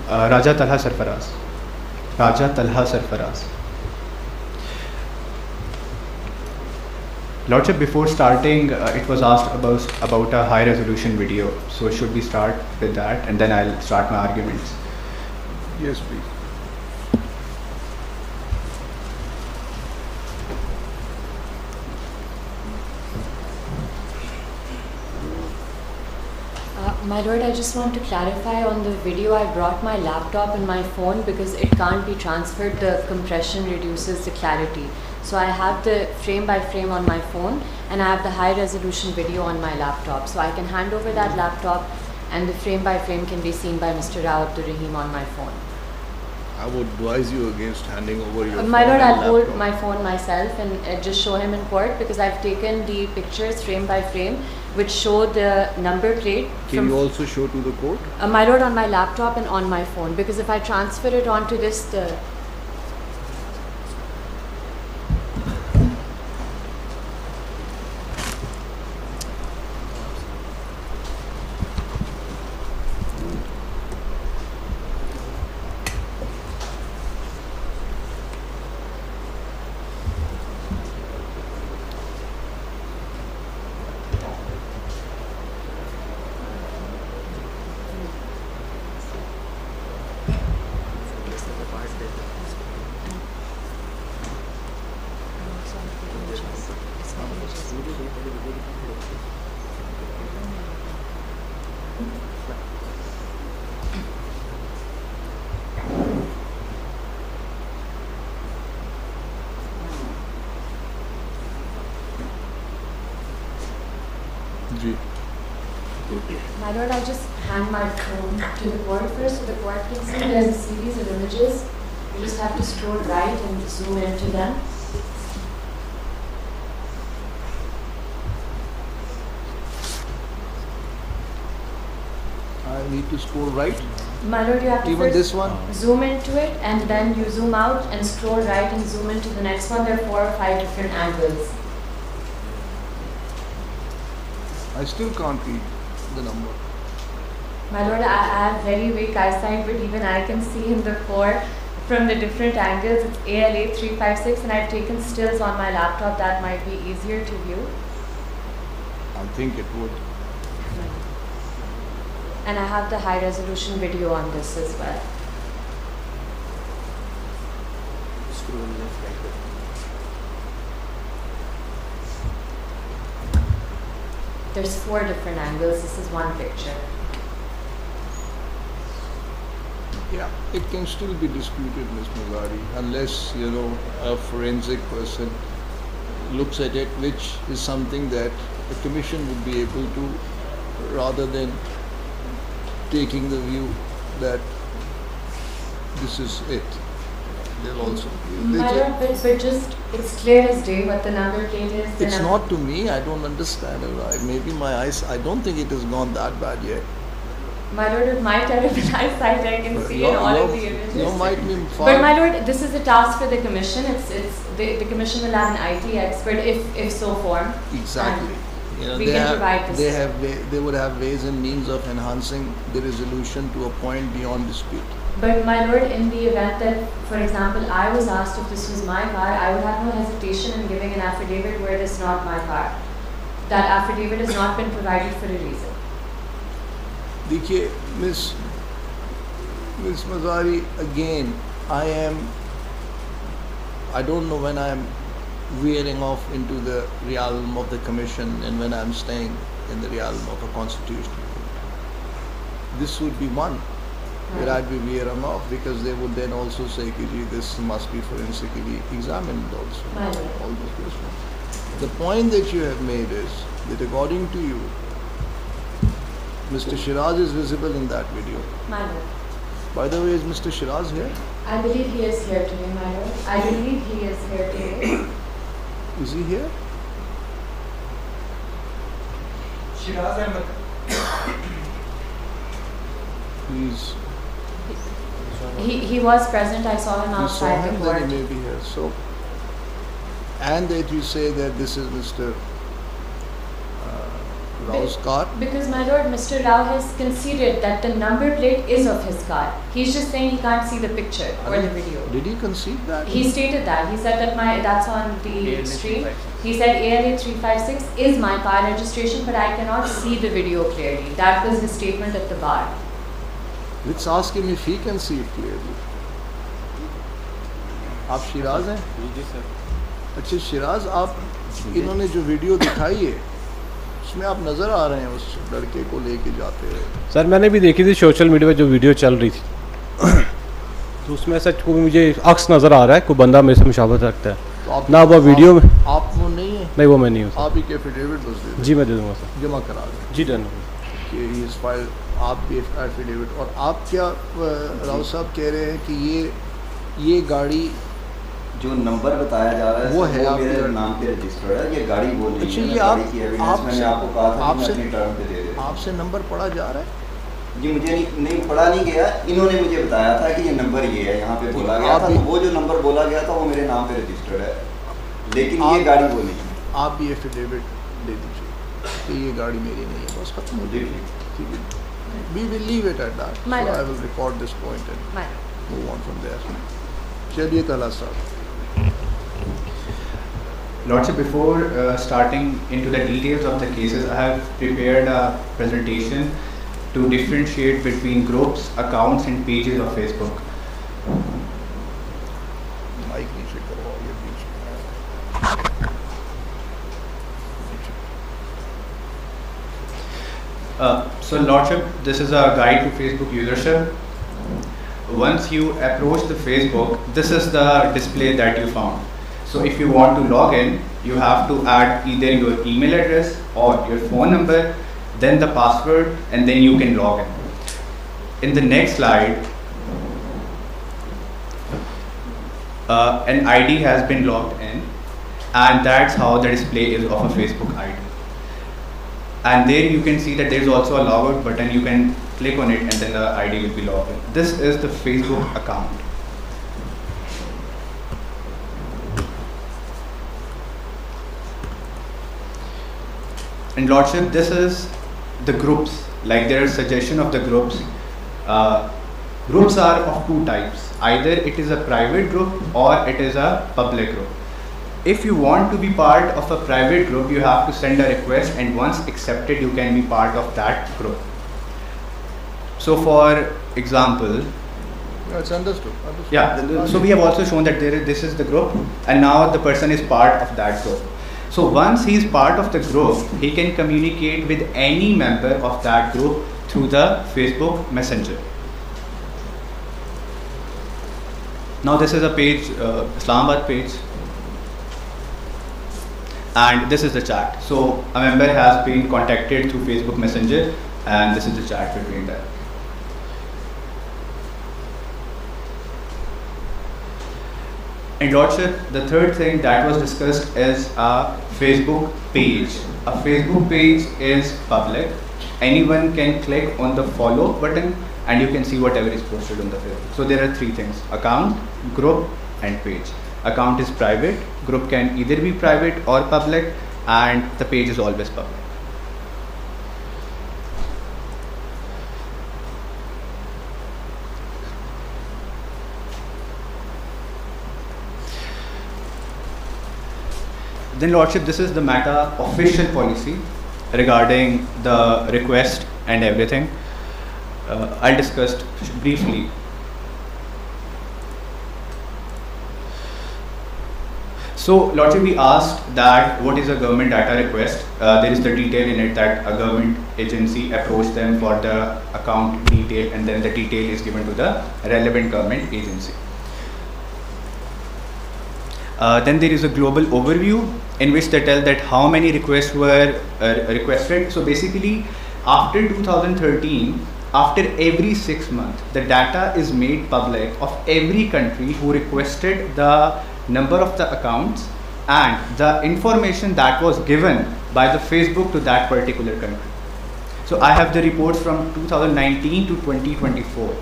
Raja Talha Sarfaraz. Raja Talha Sarfaraz. Lordship, before starting, it was asked about a high resolution video. So should we start with that, and then I'll start my arguments? Yes, please. My lord, I just want to clarify on the video. I brought my laptop and my phone because it can't be transferred. The compression reduces the clarity. So I have the frame by frame on my phone, and I have the high resolution video on my laptop. So I can hand over that laptop, and the frame by frame can be seen by Mr. Rao Abdur Rahim on my phone. I would advise you against handing over your phone. My lord, I'll and hold laptop. my phone myself and just show him in court, because I've taken the pictures frame by frame which show the number plate. Can you also show to the court? My lord, on my laptop and on my phone, because if I transfer it onto this, my lord, I'll just hand my phone to the court first, so the court can see there's a series of images. You just have to scroll right and zoom into them. I need to scroll right. My lord, you have to Even first this one? zoom into it, and then you zoom out and scroll right and zoom into the next one. There are 4 or 5 different angles. I still can't read the number. My lord, I have very weak eyesight, but even I can see in the 4 from the different angles. It's ALA 356, and I've taken stills on my laptop that might be easier to view. I think it would. And I have the high resolution video on this as well. There's 4 different angles. This is one picture. Yeah, it can still be disputed, Ms. Mazhari, unless, a forensic person looks at it, which is something that the commission would be able to, rather than taking the view that this is it. They'll also... My lord, but just, it's clear as day what the number plate is. It's not to me, I don't understand it. Maybe my eyes, I don't think it has gone that bad yet. My lord, with my terrible eyesight, I can see in all of the images. You might be far. But my lord, this is a task for the commission. The commission will have an IT expert if so formed. Exactly. We can provide this. They would have ways and means of enhancing the resolution to a point beyond dispute. But my lord, in the event that, for example, I was asked if this was my car, I would have no hesitation in giving an affidavit where this is not my car. That affidavit has not been provided for a reason. देखिए, Miss Mazhari, again, I don't know when I am veering off into the realm of the commission and when I am staying in the realm of a constitution. This would be one where I'd be veering off, because they would then also say, this must be forensically examined also. All those questions. The point that you have made is that according to you, Mr. Shiraz is visible in that video. My lord. By the way, is Mr. Shiraz here? I believe he is here today, my lord. I believe he is here today. Is he here? Shiraz Ahmed. He was present. I saw him You saw outside him, the then court. he may be here. So, and that you say that this is Mr. Rao's car? Because my lord, Mr. Rao has conceded that the number plate is of his car. He's just saying he can't see the picture or the video. Did he concede that? He stated that. He said that that's on the stream. He said ALA 356 is my car registration, but I cannot see the video clearly. That was his statement at the bar. Let's ask him if he can see it clearly. आप शिराज हैं? जी sir. अच्छा शिराज, आप इन्होंने जो video दिखाई है उसमें आप नज़र आ रहे हैं उस लड़के को लेके जाते हुए। सर मैंने भी देखी थी सोशल मीडिया पे जो वीडियो चल रही थी तो उसमें सच को मुझे अक्स नज़र आ रहा है, कोई बंदा मेरे से मुशाबहत रखता है तो आप ना वो वीडियो में। आप वो नहीं है? नहीं वो मैं नहीं हूँ सर। आप एक एफिडेविट बस दे दें। जी मैं दे दूँगा सर। जमा करा दें जी डन। कि ही इज़ फाइल आप भी एफिडेविट। और आप क्या राव साहब कह रहे हैं कि ये गाड़ी जो नंबर बताया जा रहा है वो है मेरे नाम पे रजिस्टर्ड है, ये गाड़ी वो नहीं अच्छा, है। ये गाड़ी की एविडेंस मैंने आपको कहा था कि मैं आपसे अपनी टर्म पे दे देता हूं। आपसे नंबर पढ़ा जा रहा है? जी मुझे नहीं पढ़ा नहीं गया, इन्होंने मुझे बताया था कि ये नंबर ये है, यहाँ पे बोला गया था। तो वो जो नंबर बोला गया था वो मेरे नाम पे रजिस्टर्ड है, लेकिन ये गाड़ी वो नहीं है। आप भी एफिडेविट दे दीजिए कि ये गाड़ी मेरी नहीं है, बस खत्म हो जाएगी। ठीक है, we will leave it at that. So I will record this point and move on from there. चलिए तला साहब। Lordship, before starting into the details of the cases, I have prepared a presentation to differentiate between groups, accounts and pages of Facebook. Mike नीचे करो, ये बीच में। So Lordship, this is a guide to Facebook usership. Once you approach the Facebook, this is the display that you found. So if you want to log in, you have to add either your email address or your phone number, then the password, and then you can log in. In the next slide, an ID has been logged in, and that's how the display is of a Facebook ID. And there you can see that there is also a logout button. You can click on it and then the ID will be logged in. This is the Facebook account. And Lordship, this is the groups. Like there is suggestion of the groups. Groups are of two types. Either it is a private group or it is a public group. If you want to be part of a private group, you have to send a request, and once accepted, you can be part of that group. So for example, It's understood. yeah, so we have also shown that this is the group, and now the person is part of that group. So once he is part of the group, he can communicate with any member of that group through the Facebook Messenger. Now this is a page, Islamabad page, and this is the chat. So a member has been contacted through Facebook Messenger, and this is the chat between them. And Lordship, the third thing that was discussed is a Facebook page. A Facebook page is public. Anyone can click on the follow button and you can see whatever is posted on the Facebook. So there are three things: account, group and page. Account is private, group can either be private or public, and the page is always public. Then Lordship, this is the Meta official policy regarding the request and everything. I'll discuss briefly. So Lordship, we asked that what is a government data request. There is the detail in it that a government agency approached them for the account detail, and then the detail is given to the relevant government agency. Then there is a global overview in which they tell that how many requests were requested. So basically, after 2013, after every 6 months, the data is made public of every country who requested the number of the accounts and the information that was given by the Facebook to that particular country. So I have the reports from 2019 to 2024.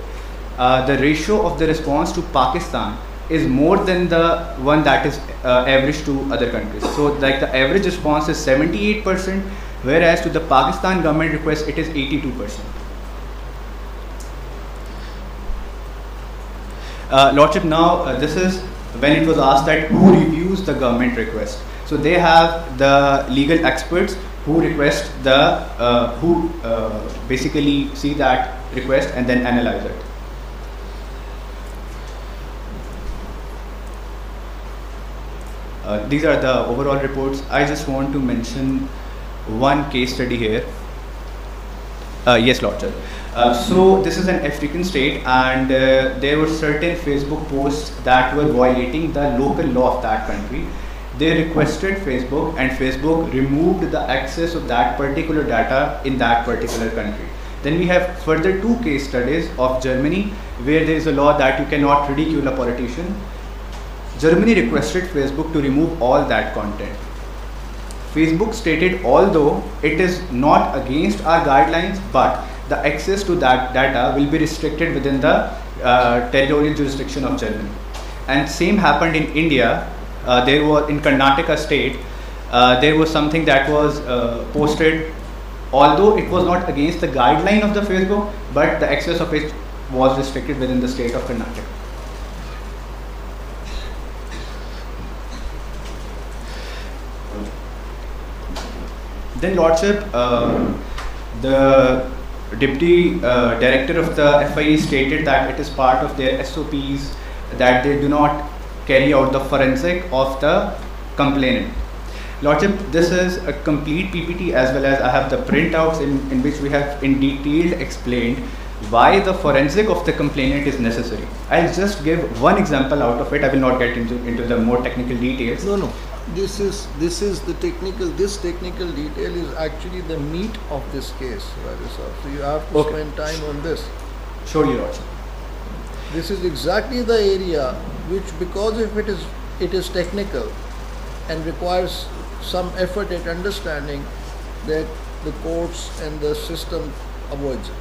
The ratio of the response to Pakistan is more than the one that is average to other countries. So like the average response is 78%, whereas to the Pakistan government request it is 82%. Lordship, now this is when it was asked that who reviews the government request. So they have the legal experts who request the who basically see that request and then analyze it. These are the overall reports. I just want to mention one case study here. Yes, Lordship. So this is an African state, and there were certain Facebook posts that were violating the local law of that country. They requested Facebook, and Facebook removed the access of that particular data in that particular country. Then we have further two case studies of Germany, where there is a law that you cannot ridicule a politician. Germany requested Facebook to remove all that content. Facebook stated, although it is not against our guidelines, but the access to that data will be restricted within the territorial jurisdiction of Germany. And same happened in India. There was in Karnataka state, there was something that was posted, although it was not against the guideline of the Facebook, but the access of it was restricted within the state of Karnataka. Then Lordship, the Deputy Director of the FIE stated that it is part of their SOPs that they do not carry out the forensic of the complainant. Lordship, this is a complete PPT, as well as I have the printouts in which we have in detail explained why the forensic of the complainant is necessary. I'll just give one example out of it. I will not get into the more technical details. No. This is the technical. This technical detail is actually the meat of this case, Raja Sahab. So you have to spend time on this. Sure, Your Lordship. This is exactly the area which, because if it is technical and requires some effort at understanding, that the courts and the system avoids it.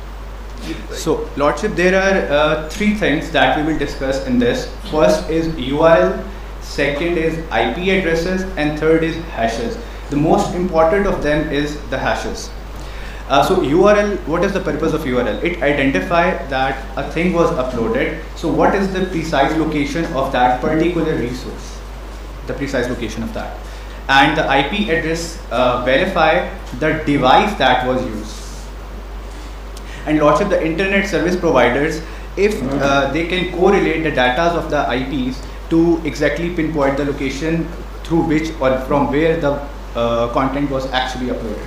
So, Lordship, there are three things that we will discuss in this. First is URL, second is IP addresses, and third is hashes. The most important of them is the hashes. So URL, what is the purpose of URL? It identifies that a thing was uploaded. So what is the precise location of that particular resource? The precise location of that. And the IP address verify the device that was used. And lots of the internet service providers, if they can correlate the data of the IPs to exactly pinpoint the location through which or from where the content was actually uploaded.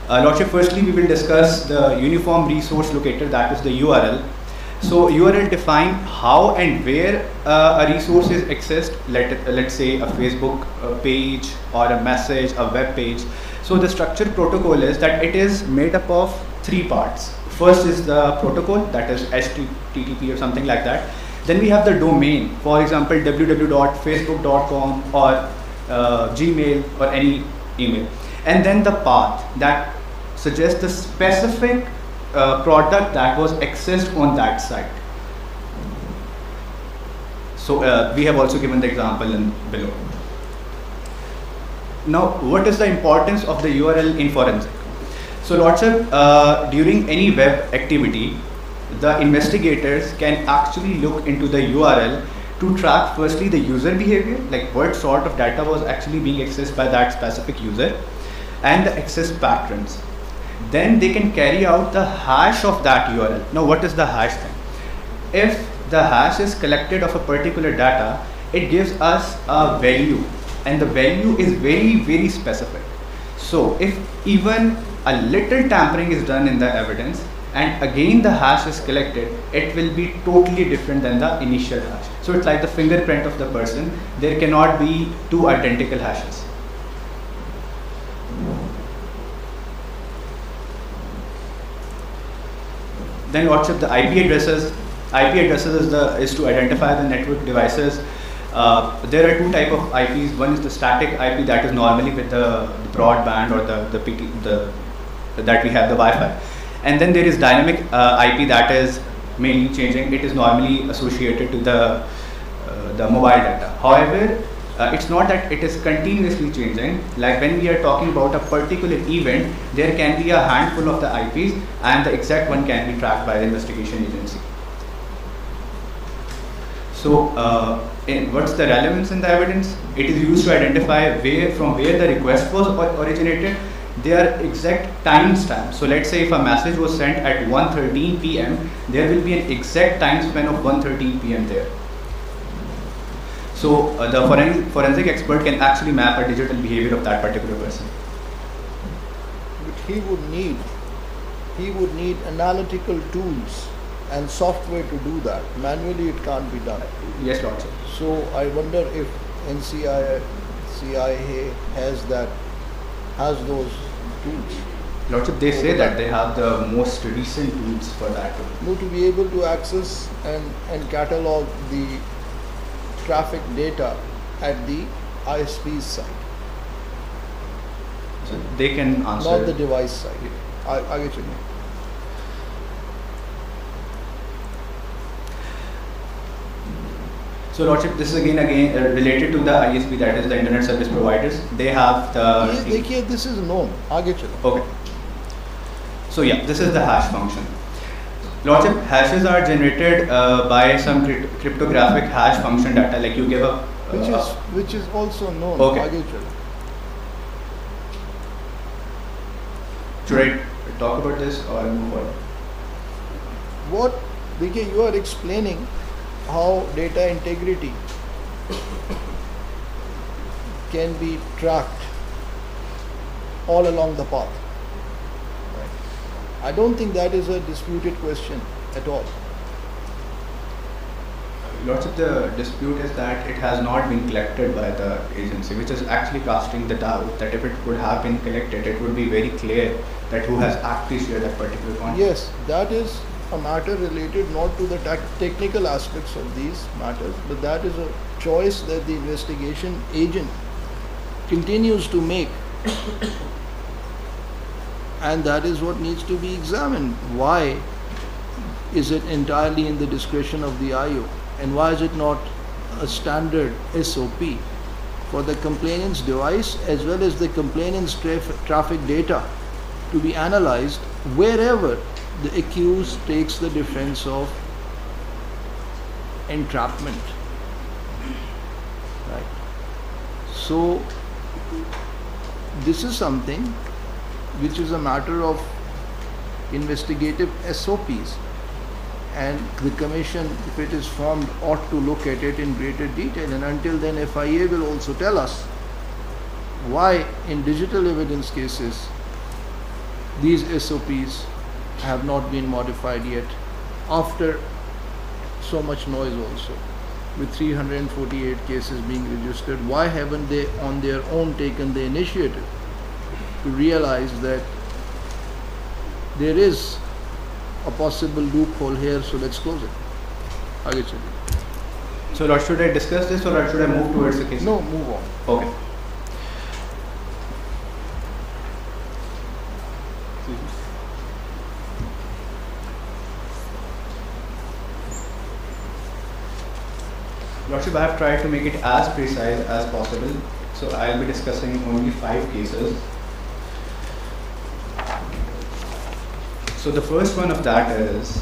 Lordship, firstly we will discuss the uniform resource locator, that is the URL. So URL define how and where a resource is accessed, let's say a Facebook page or a message, a web page. So the structured protocol is that it is made up of three parts. First is the protocol, that is HTTP or something like that. Then we have the domain, for example www.facebook.com or Gmail or any email. And then the path that suggests the specific product that was accessed on that site. So we have also given the example below. Now, what is the importance of the URL in forensic? So, Lordship, during any web activity, the investigators can actually look into the URL to track firstly the user behavior, like what sort of data was actually being accessed by that specific user, and the access patterns. Then they can carry out the hash of that URL. Now, what is the hash thing? If the hash is collected of a particular data, it gives us a value, and the value is very, very specific. So if even a little tampering is done in the evidence and again the hash is collected, it will be totally different than the initial hash. So it's like the fingerprint of the person. There cannot be two identical hashes. Then what's up the IP addresses? IP addresses is to identify the network devices. There are two types of IPs. One is the static IP that is normally with the broadband or that we have the Wi-Fi, and then there is dynamic IP that is mainly changing. It is normally associated to the mobile data. However, it's not that it is continuously changing. Like when we are talking about a particular event, there can be a handful of the IPs and the exact one can be tracked by the investigation agency. So what's the relevance in the evidence? It is used to identify from where the request was originated. There are exact timestamps. So let's say if a message was sent at 1:13 p.m., there will be an exact time span of 1:13 p.m. there. So the forensic expert can actually map a digital behavior of that particular person. But he would need analytical tools and software to do that. Manually it can't be done. Yes, Lord, sir. So I wonder if CIA has those tools. Lord, sir, they say that they have the most recent tools for that. No, to be able to access and catalog the traffic data at the ISP's side. So they can answer. Not the device side. I get you. So Lordship, this is again related to the ISP, that is the internet service providers. They have the... Yes, this is known. Okay. So yeah, this is the hash function. Lordship, hashes are generated by some cryptographic hash function data, like you give a... which is also known. Okay. Should I talk about this or move on? What, Dikhe, you are explaining how data integrity can be tracked all along the path. Right. I don't think that is a disputed question at all. Lots of the dispute is that it has not been collected by the agency, which is actually casting the doubt that if it would have been collected, it would be very clear that who has actually shared that particular content. Yes, that is a matter related not to the technical aspects of these matters, but that is a choice that the investigation agent continues to make. And that is what needs to be examined. Why is it entirely in the discretion of the IO? And why is it not a standard SOP for the complainant's device as well as the complainant's traffic data to be analyzed wherever the accused takes the defense of entrapment? Right. So this is something which is a matter of investigative SOPs, and the commission, if it is formed, ought to look at it in greater detail. And until then, FIA will also tell us why in digital evidence cases these SOPs have not been modified yet, after so much noise also. With 348 cases being registered, why haven't they on their own taken the initiative to realize that there is a possible loophole here, so let's close it? So Lord, should I discuss this or should I move towards the case? No, move on. Okay. Lordship, I have tried to make it as precise as possible, so I will be discussing only 5 cases. So the first one of that is,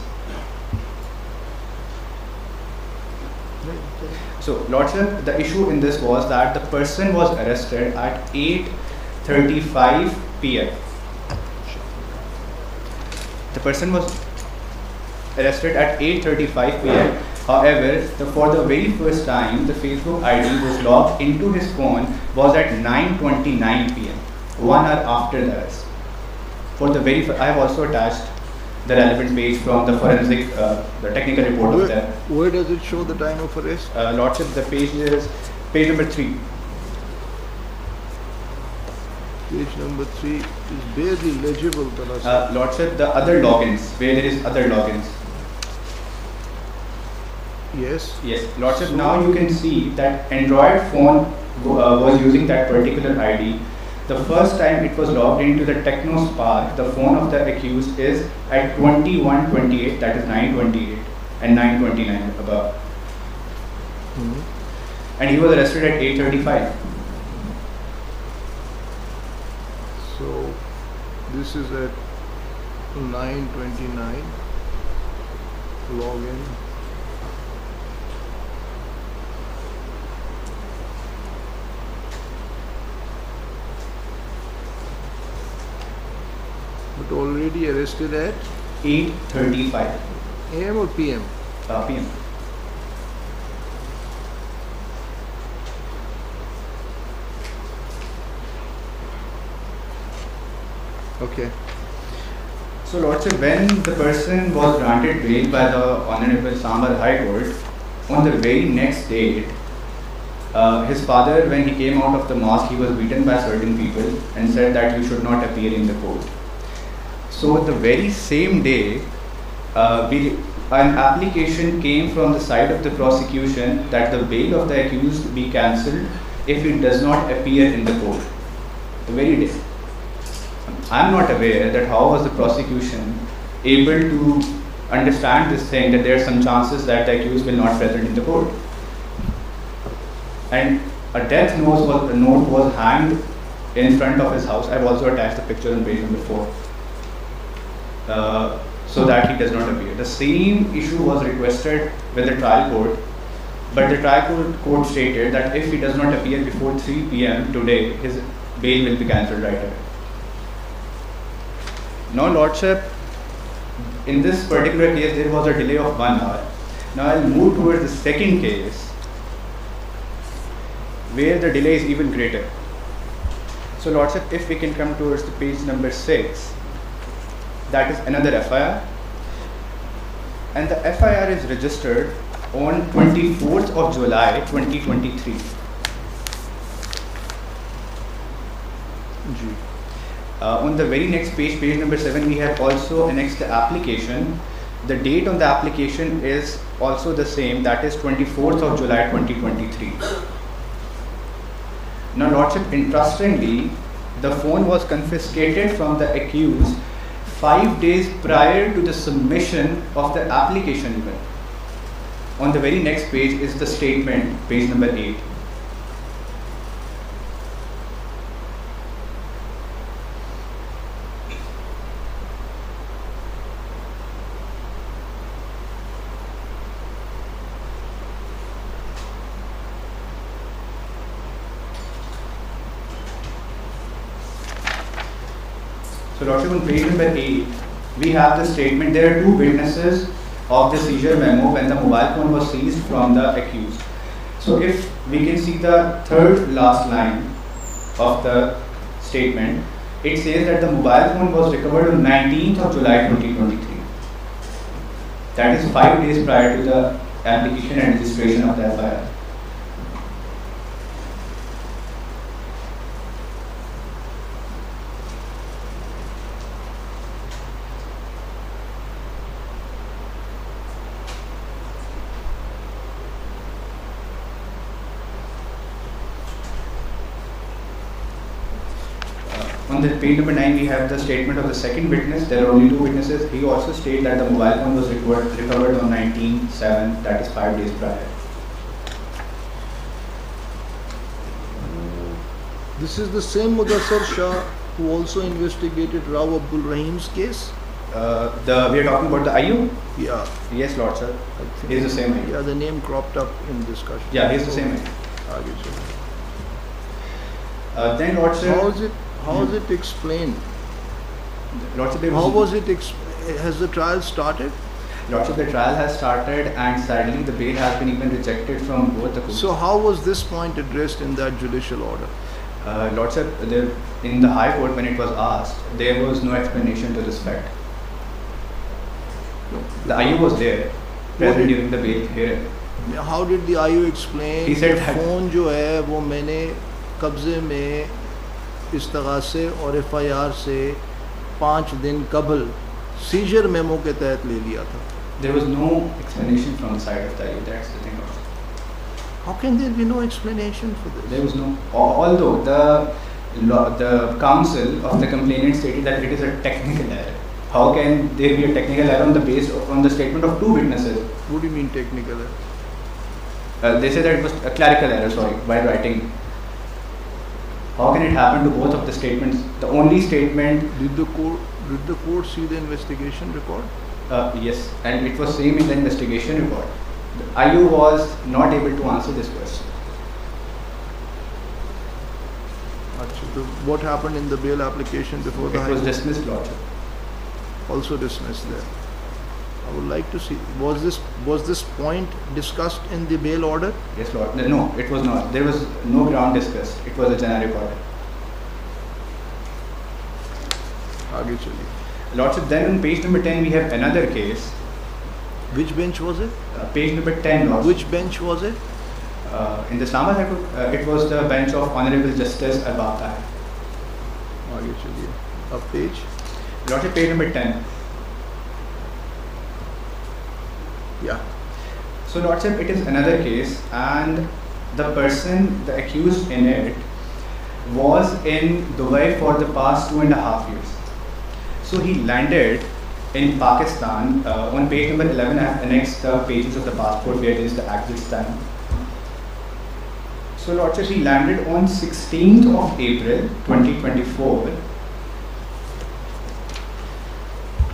so Lordship, the issue in this was that the person was arrested at 8:35 p.m. The person was arrested at 8:35 p.m. However, for the very first time, the Facebook ID was logged into his phone was at 9:29 p.m. 1 hour after the arrest. For the very first, I have also attached the relevant page from the forensic, the technical report of that. Where does it show the time of arrest? Lordship, the page is page number 3. Page number 3 is barely legible. Lordship, the other logins, where there is other logins. Yes. Yes, Lordship, now you can see that Android phone was using that particular ID. The first time it was logged into the TechnoSpark, the phone of the accused is at 21:28, that is 9:28 and 9:29 above. and he was arrested at 8:35. So this is at 9:29. Log in. But already arrested at 8:35 AM or PM? p.m. Okay. So Lordship, when the person was granted bail by the Honorable Islamabad High Court, on the very next day, his father, when he came out of the mosque, he was beaten by certain people and said that you should not appear in the court. So the very same day, an application came from the side of the prosecution that the bail of the accused be cancelled if it does not appear in the court. The very day. I am not aware that how was the prosecution able to understand this thing, that there are some chances that the accused will not present in the court. And a death note was hanged in front of his house. I have also attached the picture on page number 4. So that he does not appear. The same issue was requested with the trial court, but the trial court stated that if he does not appear before 3 p.m. today, his bail will be cancelled right away. Now, Lordship, in this particular case, there was a delay of 1 hour. Now, I'll move towards the second case, where the delay is even greater. So, Lordship, if we can come towards the page number 6, that is another FIR. And the FIR is registered on 24th of July 2023. On the very next page, page number 7, we have also annexed the application. The date on the application is also the same, that is 24th of July 2023. Now, Lordship, interestingly, the phone was confiscated from the accused 5 days prior to the submission of the application even. On the very next page is the statement, page number 8. So, Lordship, on page number 8, we have the statement. There are 2 witnesses of the seizure memo when the mobile phone was seized from the accused. So, if we can see the third last line of the statement, it says that the mobile phone was recovered on 19th of July 2023. That is 5 days prior to the application and registration of the FIR. On the page number 9, we have the statement of the second witness. There are only 2 witnesses. He also stated that the mobile phone was recovered on 19/7, that is 5 days prior. This is the same Mudassar Shah who also investigated Rao Abdul Rahim's case? We are talking about the IU? Yeah. Yes, Lord Sir. I think He is the same IU. Yeah, the name cropped up in discussion. Yeah, he is the same IU. आगे चलो. Then Lord Sir. How is it explained? Lord Sir, How was it? Has the trial started? Lord Sir, the trial has started, and sadly the bail has been even rejected from both the courts. So how was this point addressed in that judicial order? Lord Sir, in the High Court when it was asked, there was no explanation to this fact. The IU was there, present during the bail hearing. How did the IU explain? He said that phone जो है वो मैंने कब्जे में इस्तगासे और FIR से 5 दिन कबल सीजर मेमो के तहत ले लिया था. There was no explanation from the side of the IU. That's the thing. How can there be no explanation for this? There was no. Although the counsel of the complainant stated that it is a technical error. How can there be a technical error on the statement of 2 witnesses? What do you mean technical error? They say that it was a clerical error, sorry, while writing. How can it happen to both of the statements? The only statement. Did the court see the investigation report? Yes, and it was same in the investigation report. The IU was not able to answer this question. So what happened in the bail application before the It High was Court? dismissed, Lordship. Also dismissed there. I would like to see, was this point discussed in the bail order? Yes, Lord. No, it was not. There was no ground discussed. It was a generic order. आगे चलिए. Lordship, then on page number 10 we have another case. Which bench was it? Page number 10, Lordship. Which bench was it? In the Islamabad High Court, it was the bench of Honorable Justice Al-Baqai. आगे चलिए. Up page. Lordship, page number 10. Yeah. So, Lordship, it is another case, and the person, the accused in it, was in Dubai for the past 2.5 years. So, he landed in Pakistan. On page number 11, I have annexed the pages of the passport where there is the actual stamp. So, Lordship, he landed on 16th of April 2024,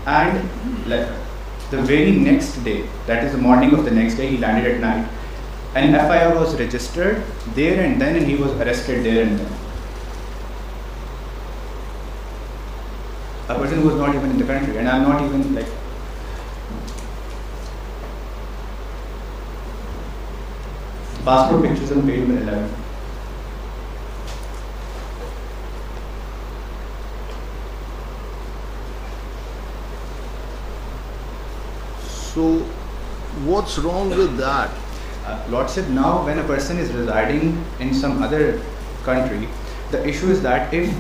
and the very next day, that is the morning of the next day, he landed at night. An FIR was registered there and then, and he was arrested there and then. A person who was not even in the country, and I'm not even like. Passport pictures on page number 11. So, what's wrong with that? Lordship, now when a person is residing in some other country, the issue is that if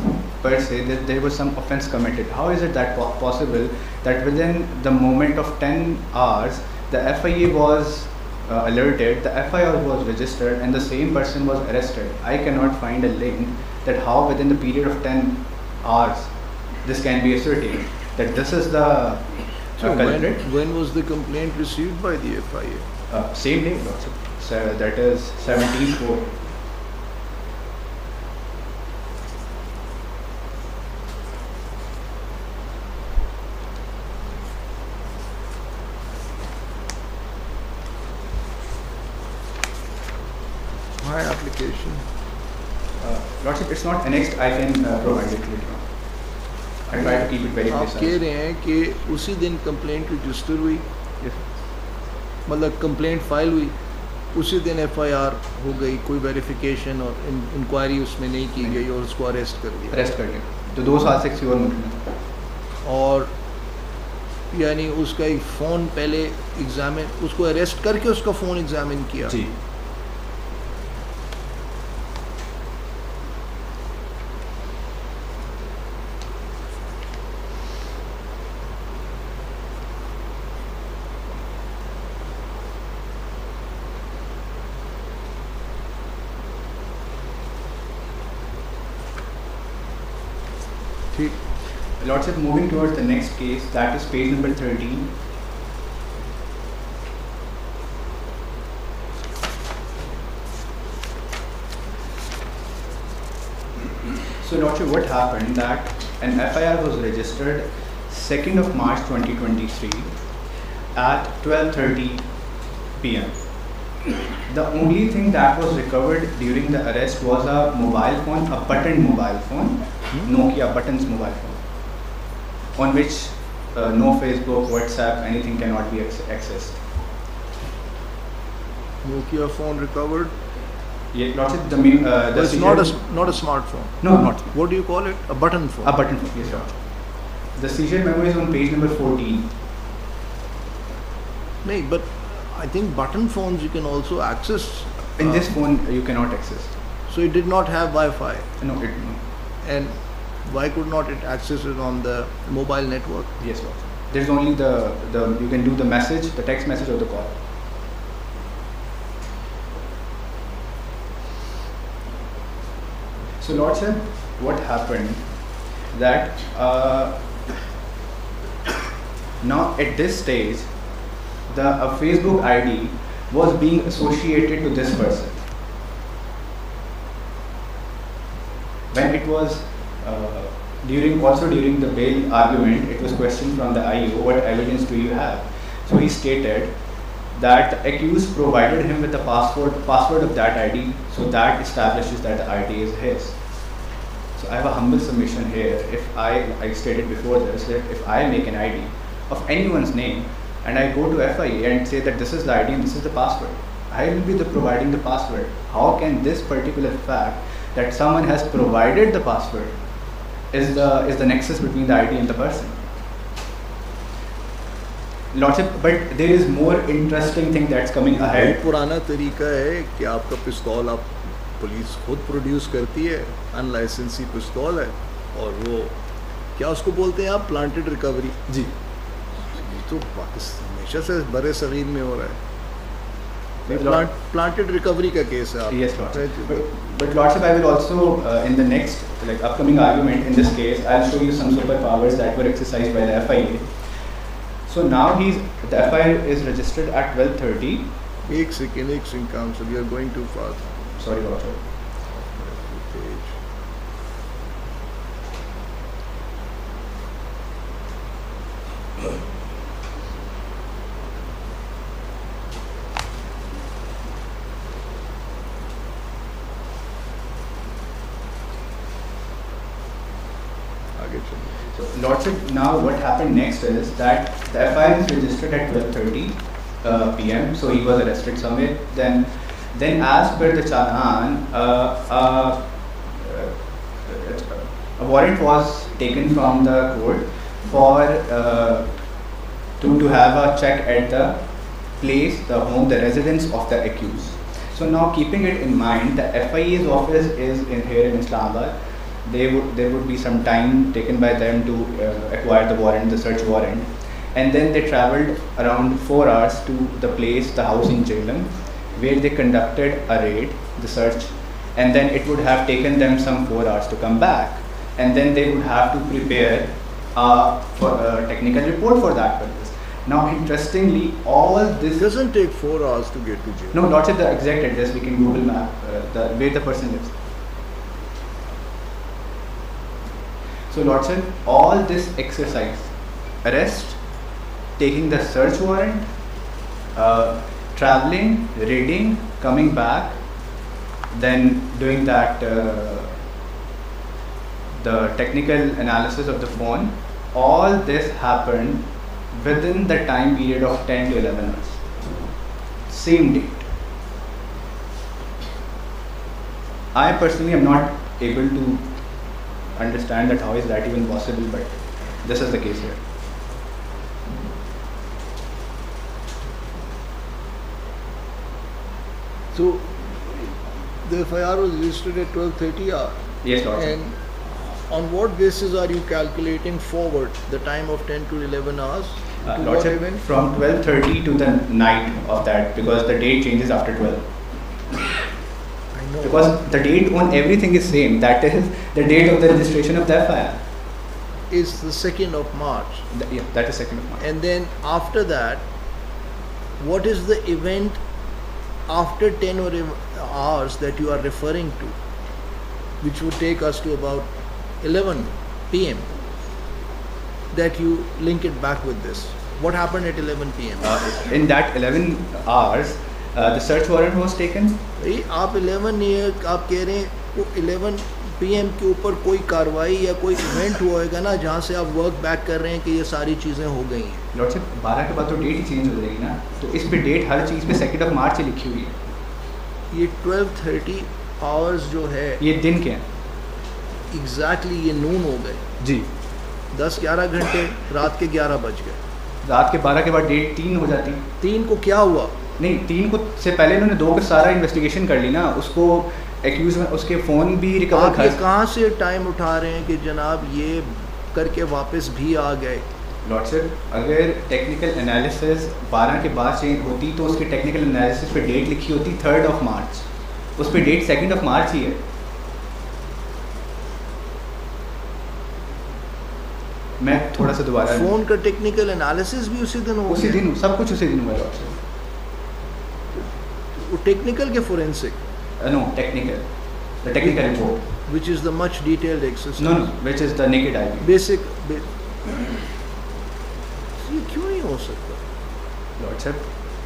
per se that there was some offense committed, how is it that possible that within the moment of 10 hours the FIA was alerted, the FIR was registered, and the same person was arrested? I cannot find a link that how within the period of 10 hours this can be ascertained that this is the So culprit. when was the complaint received by the FIA? Same day, Lordship. So that is 17/4. My application. Lordship, it's not annexed. I can provide it later on. I try to keep it very आप precise. कह रहे हैं कि उसी दिन complaint register हुई, Yes. मतलब complaint file हुई, उसी दिन FIR हो गई, कोई वेरिफिकेशन और इंक्वायरी उसमें नहीं की गई और उसको अरेस्ट कर दिया. अरेस्ट कर लिया. तो 2 साल से किसी और मुल्क में. और यानी उसका एक फ़ोन पहले एग्जामिन, उसको अरेस्ट करके उसका फ़ोन एग्जामिन किया. जी. ठीक. Lordship, moving towards the next case, that is page number 13. So, Lordship, what happened that an FIR was registered 2nd of March 2023 at 12:30 p.m. The only thing that was recovered during the arrest was a mobile phone, a button mobile phone, Nokia buttons mobile phone, on which no Facebook, WhatsApp, anything cannot be accessed. Nokia phone recovered. Yeah, Lordship, the main, But it's not a smartphone. No, not What do you call it? A button phone. a button phone. Yes, Lordship. The seizure memo is on page number 14. No, but I think button phones you can also access. In this phone, you cannot access. So it did not have Wi-Fi. No, And why could not it access it on the mobile network? yes, Lordship. There's only the you can do the message, the text message, or the call. So, Lordship, what happened that now at this stage, the Facebook ID was being associated to this person. When it was during the bail argument, it was questioned from the IO, what evidence do you have? So he stated that the accused provided him with the password of that ID, so that establishes that the ID is his. So I have a humble submission here. If I stated before this that if I make an ID of anyone's name and I go to FIA and say that this is the ID and this is the password, I will be providing the password. How can this particular fact that someone has provided the password is the nexus between the ID and the person? Lordship, but there is more interesting thing that's coming ahead. पुराना तरीका है कि आपका पिस्तौल आप police खुद produce करती है, अनलाइसेंसी पिस्तौल है, और वो क्या उसको बोलते हैं आप, प्लांटेड रिकवरी। जी, ये तो पाकिस्तान हमेशा से बड़े सगीर में हो रहा है। प्लांटेड रिकवरी का केस है। Yes, Lordship. But Lordship, I will also in the next upcoming argument in this case, I'll show you some superpowers that were exercised by the FIA. So now the FIR is registered at 12:30. एक second, counsel, you are going too fast. Sorry, Lordship. So, Lordship, now what happened next is that the FIR is registered at 12:30 p.m. So he was arrested somewhere. Then as per the Chalhan, a warrant was taken from the court for to have a check at the place, the home, the residence of the accused. So now, keeping it in mind, the FIA's office is here in Islamabad. There would be some time taken by them to acquire the warrant, the search warrant, and then they travelled around 4 hours to the place, the house in Jhelum, where they conducted a raid, the search, and then it would have taken them some 4 hours to come back, and then they would have to prepare for a technical report for that purpose. Now, interestingly, all this doesn't take 4 hours to get to jail. No, not at the exact address. We can Google map where the person lives. So, Lordship, all this exercise, arrest, taking the search warrant, traveling, raiding, coming back, then doing that, the technical analysis of the phone, all this happened within the time period of 10 to 11 hours. Same date. I personally am not able to understand that how is that even possible, but this is the case here. So the FIR was registered at 12:30 hour. Yes, Lord. And on what basis are you calculating forward the time of 10 to 11 hours? To what Lordship, event? from 12:30 to the night of that, because the date changes after 12. I know. Because the date on everything is same. That is the date of the registration of the FIR. Is the 2nd of March. Yeah, that is 2nd of March. And then after that, what is the event after 10 hours that you are referring to, which would take us to about 11 p.m. that you link it back with this? What happened at 11 p.m.? In that 11 hours, the search warrant was taken. भाई आप 11 नहीं, आप कह रहे हैं वो 11 PM के ऊपर कोई कार्रवाई या कोई इवेंट होएगा ना जहाँ से आप वर्क बैक कर रहे हैं कि ये सारी चीज़ें हो गई हैं। लॉर्डशिप 12 के बाद तो डेट ही चेंज हो जाएगी ना, तो इस पे डेट हर चीज़ पे 2nd of March लिखी हुई है। ये 12:30 आवर्स जो है ये दिन के हैं एग्जैक्टली ये नून हो गए जी, 10-11 घंटे रात के 11 बज गए। रात के 12 के बाद डेट 3 हो जाती। 3 को क्या हुआ? नहीं, 3 को से पहले इन्होंने 2 का सारा इन्वेस्टिगेशन कर ली ना, उसको एक्यूज में उसके फ़ोन भी रिकवर आप ये कहाँ से टाइम उठा रहे हैं कि जनाब ये करके वापस भी आ गए? लॉर्डशिप, अगर टेक्निकल एनालिसिस 12 के बाद चेंज होती तो उसके टेक्निकल एनालिसिस पे डेट लिखी होती 3rd of March, उस पर डेट 2nd of March ही है। मैं थोड़ा सा दोबारा फ़ोन का टेक्निकल एनालिसिस भी उसी दिन हो उसी दिन सब कुछ उसी दिन हुआ लॉर्डशिप। वो टेक्निकल के forensic? No, technical. The technical report. Which is the much detailed exercise. No, which is the naked eye. Basic. ये क्यों नहीं हो सकता? लॉर्ड साहब,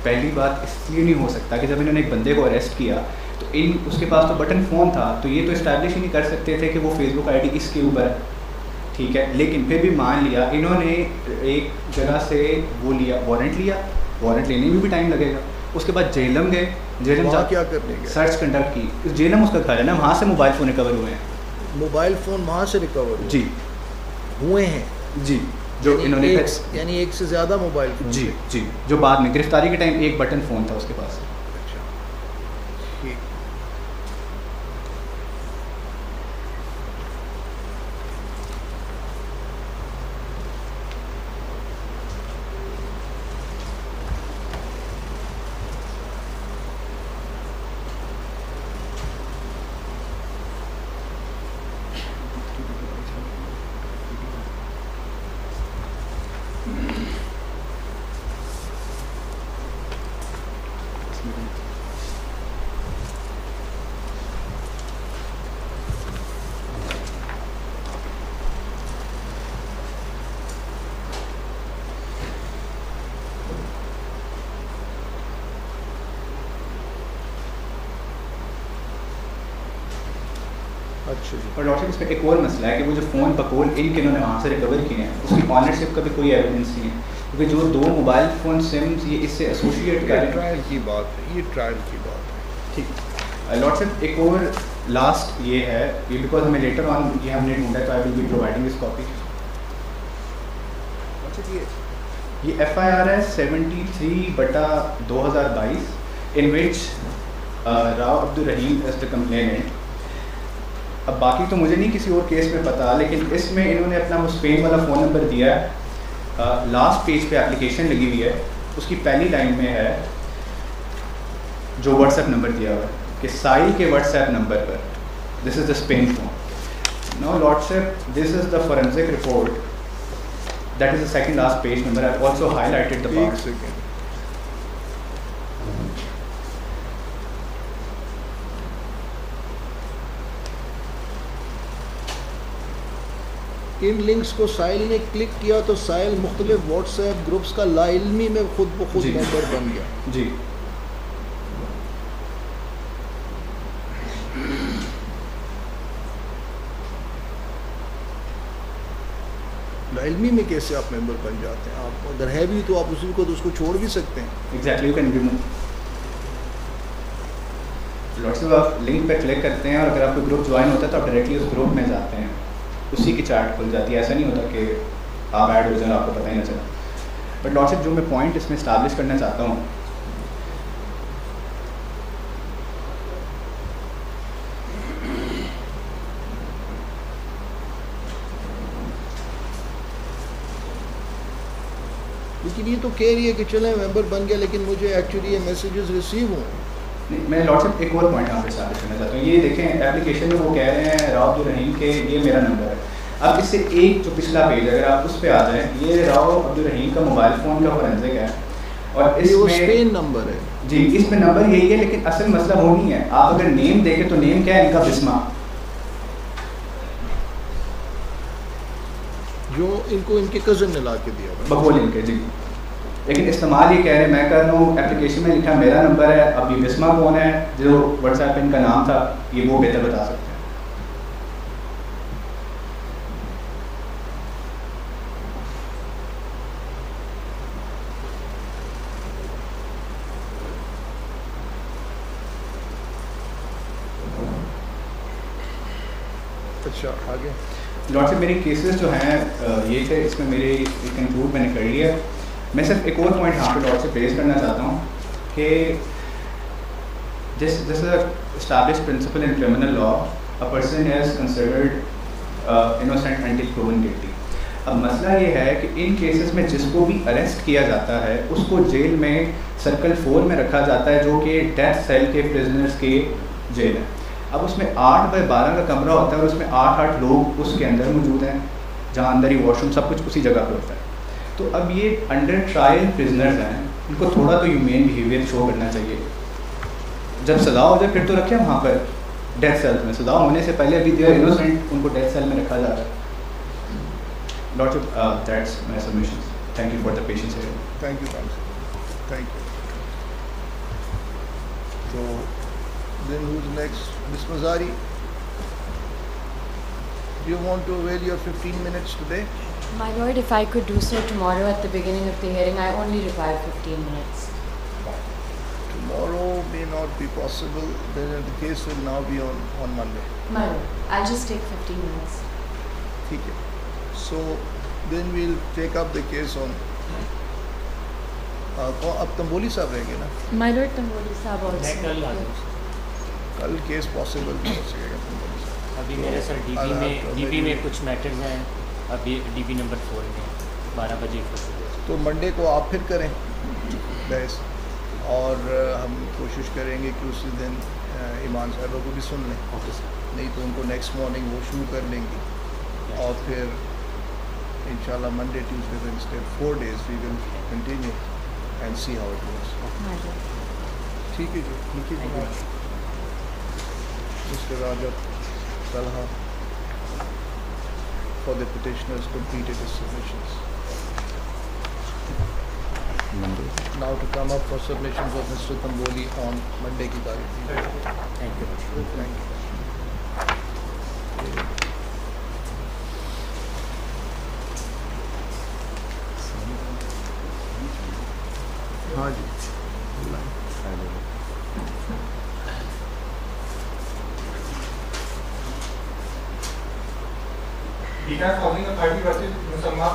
पहली बात इसलिए नहीं हो सकता कि जब इन्होंने एक बंदे को अरेस्ट किया तो उसके पास तो बटन फ़ोन था, तो ये तो इस्टेब्लिश ही नहीं कर सकते थे कि वो फेसबुक आईडी इसके ऊपर है, ठीक है। लेकिन फिर भी मान लिया इन्होंने एक जगह से वो लिया, वारंट लिया, वारंट लेने में भी टाइम लगेगा। उसके बाद जेलम गए, जेलम जा क्या करने गए? सर्च कंडक्ट की। जेलम उसका घर है ना, वहाँ से मोबाइल फ़ोन रिकवर हुए हैं। मोबाइल फ़ोन वहाँ से रिकवर जी हुए हैं? जी, जो इन्होंने यानी एक से ज़्यादा मोबाइल फ़ोन? जी जी, जो बाद में गिरफ्तारी के टाइम एक बटन फ़ोन था उसके पास। अच्छा, ठीक। अच्छा जी। और डॉक्टर इसमें एक और मसला है कि वो जो फ़ोन बकौल इनके इन्होंने वहाँ से रिकवर किए हैं उसकी ऑनरशिप का भी कोई एविडेंस नहीं है, क्योंकि जो 2 मोबाइल फ़ोन सिम्स ये इससे एसोसिएट कर रहे हैं। ट्रायल की बात है, ये ट्रायल की बात है। ठीक। लॉर्ड साहब, एक और लास्ट ये है, ये बिकॉज हमें लेटर ऑन ये हमने ढूंढा तो I will be providing this copy. अच्छा, ये FIR है 73/2022 इन विच राव अब्दुल रहीम इज द कंप्लेनेंट। अब बाकी तो मुझे नहीं किसी और केस में पता, लेकिन इसमें इन्होंने अपना वो स्पेन वाला फ़ोन नंबर दिया है। लास्ट पेज पे एप्लीकेशन लगी हुई है, उसकी पहली लाइन में है जो व्हाट्सएप नंबर दिया हुआ है कि साइल के व्हाट्सएप नंबर पर, this is the Spain phone. Now lordship, this is the forensic report, that is the second last page number. I also highlighted the एक सेकेंड, इन लिंक्स को साहिल ने क्लिक किया तो साहिल मुख्तलिफ व्हाट्सएप ग्रुप्स का लाइल्मी में खुद ब खुद मेंबर बन गया। जी, लाइल्मी में कैसे आप मेंबर बन जाते हैं? आप अगर है भी तो आप उसी को तो उसको छोड़ भी सकते हैं। Exactly, you can remove. Lots of आप लिंक पे क्लिक करते हैं और अगर आपको ग्रुप ज्वाइन होता है तो आप डायरेक्टली उस ग्रुप में जाते हैं, उसी की चार्ट खुल जाती है। ऐसा नहीं होता कि आप ऐड हो जाए आपको पता ही ना चला। बट लॉर्डशिप, जो मैं पॉइंट इसमें इस्टेब्लिश करना चाहता हूँ, लेकिन ये तो कह रही है कि चले मेंबर बन गया, लेकिन मुझे एक्चुअली ये मैसेजेस रिसीव हुए। नहीं, मैं लॉर्डशिप एक और पॉइंट यहाँ पे इस्टेब्लिश करना चाहता हूँ। ये देखें, एप्लीकेशन में वो कह रहे हैं राव अब्दुल रहीम के ये मेरा नंबर है। अब इससे एक जो पिछला पेज, अगर आप उस पर आ जाएँ, ये राव अब्दुल रहीम का मोबाइल फ़ोन का फोरेंसिक है और इसमें स्पेन नंबर है। जी, इसमें नंबर यही है, लेकिन असल मसला वो नहीं है। आप अगर नेम देखें तो नेम क्या है इनका? बिस्मा, जो इनको इनके कज़न ने ला के दिया बकौल इनके। जी, लेकिन इस्तेमाल ये कह रहे हैं, मैं कर रहा हूँ, एप्लीकेशन में लिखा मेरा नंबर है। अब ये बिस्मा कौन है, जो व्हाट्सएप पे इनका नाम था, ये वो बेहतर बता सकते हैं। अच्छा, आगे लॉर्डशिप, मेरे केसेस जो हैं ये थे, इसमें मेरे कंक्लूड मैंने कर लिया। मैं सिर्फ एक और पॉइंट यहाँ पे लॉर्डशिप रेज करना चाहता हूँ कि this is established principle in criminal law, a person is considered innocent until proven guilty. अब मसला ये है कि इन केसेस में जिसको भी अरेस्ट किया जाता है उसको जेल में सर्कल 4 में रखा जाता है, जो कि डेथ सेल के प्रिजनर्स के जेल है। अब उसमें 8x12 का कमरा होता है और उसमें 8 लोग उसके अंदर मौजूद हैं, जहाँ अंदर ही वॉशरूम सब कुछ उसी जगह पे होता है। तो अब ये अंडर ट्रायल प्रिजनर्स हैं, इनको थोड़ा तो ह्यूमेन बिहेवियर शो करना चाहिए। जब सज़ा हो जाए फिर तो रखें वहाँ पर डेथ सेल में, सज़ा होने से पहले अभी दे आर इनोसेंट, उनको डेथ सेल में रखा जा रहा है. That's my submissions. Thank you for the patience here. Thank you, counsel. Thank you. So, then who's next? Ms. Mazari, do you want to avail your 15 minutes today? My lord, if I could do so tomorrow at the beginning of the hearing, I only require 15 minutes. Tomorrow may not be possible. Then the case will now be on Monday. My lord, I'll just take 15 minutes. Okay. So then we'll take up the case on. अब तंबोली साहब रहेंगे ना? My lord, Tamboli Sahab also. मैं कल आ जाऊँ. कल case possible नहीं हो सकेगा तंबोली साहब. अभी मेरे सर डीबी में कुछ मैटर्स हैं. अभी डीबी नंबर 4 में 12 बजे. तो मंडे को आप फिर करें बहस, और हम कोशिश करेंगे कि उसी दिन ईमान साहबों को भी सुन लें. Okay sir. नहीं तो उनको नेक्स्ट मॉर्निंग वो शुरू कर लेंगी, और फिर इंशाल्लाह Monday Tuesday Wednesday 4 days we will continue and see how it goes. My lord. ठीक है जी. Thank you mister Raja Talha for the petitioners completed his submissions. Now to come up for submissions of Mr. Tamboli on Monday की तारीख. Thank you. Thank you. हाँ जी. ईजाज housing authority versus मुसम्मा